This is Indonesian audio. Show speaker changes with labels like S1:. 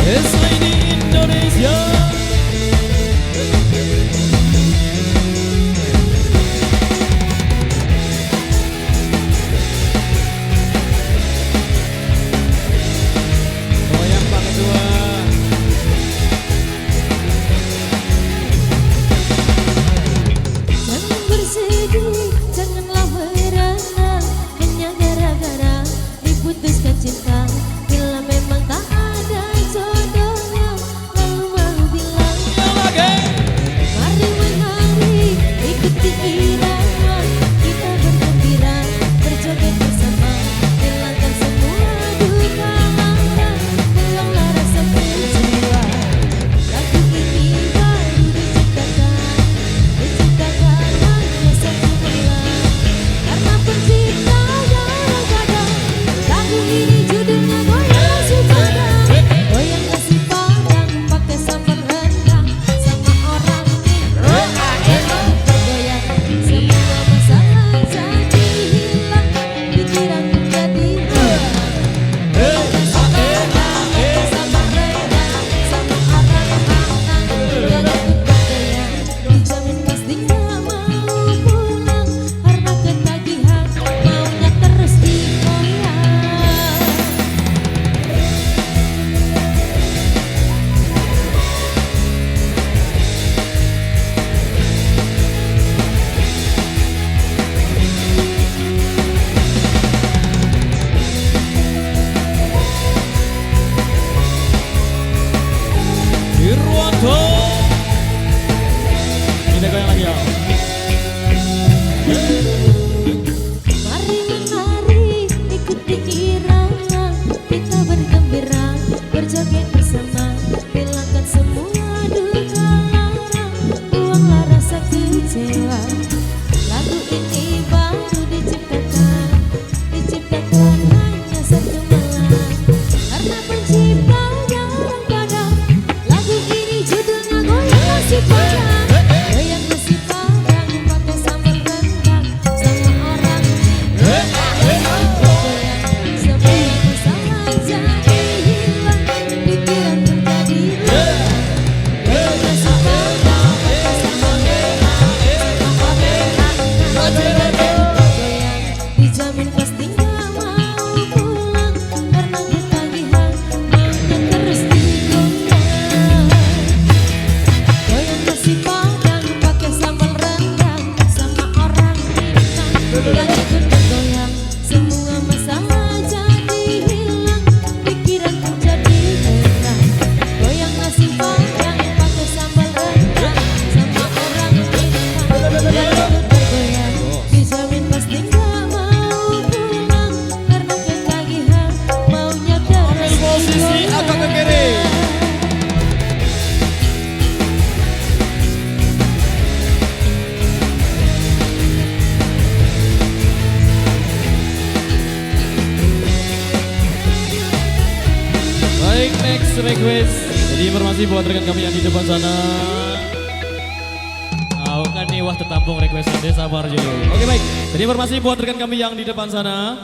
S1: SID Indonesia. Goyang Pak Ketua.
S2: Jangan bersedih, janganlah merana, hanya gara-gara diputuskan cinta. Bila memang tak ada jodohnya, lalu mau bilang mari menari, ikuti irama, kita bergembira, berjoget bersama, hilangkan semua duka lara, pulanglah rasa kecewa. Lagu ini baru diciptakan hanya satu malam, karena penciptanya kadang. Lagu ini judulnya Goyang Nasi Padang. Goyang nasi padang pakai sambal rendang sama orang bergoyang. Semua masalah jadi hilang, pikiran menjadi tenang. Goyang nasi padang pakai sambal rendang sama orang bergoyang. Dijamin pasti nggak mau pulang, karena ketagihan maunya terus digoyang.
S1: Irwanto. Kita goyang lagi ya.
S2: Mari menari, ikuti irama, kita bergembira, berjoget bersama, hilangkan semua duka lara, buanglah rasa kecewa. Lagu ini baru diciptakan hanya satu malam, karena penciptanya orang Padang. Lagu ini judulnya Goyang Nasi Padang. Goyang nasi padang pakai sambal rendang sama orang bergoyang. Semua masalah jadi hilang, pikiran menjadi tenang. Goyang nasi padang pakai sambal rendang sama orang bergoyang. Dijamin pasti nggak mau pulang, karena ketagihan maunya terus digoyang. Goyang nasi padang pakai sambal rendang sama orang bintang yang ikut bergoyang. Semua masalah jadi hilang, pikiran menjadi tenang. Goyang nasi padang pakai sambal rendang sama orang bintang yang ikut bergoyang. Dijamin pasti nggak mau pulang, karena ketagihan maunya terus
S1: Posisi agak ke kiri.
S2: digoyang.
S1: Baik, next request. Jadi informasi buat rekan kami yang di depan sana. Kan nih wah tertampung request Anda sabar dulu. Oke baik. Jadi informasi buat rekan kami yang di depan sana.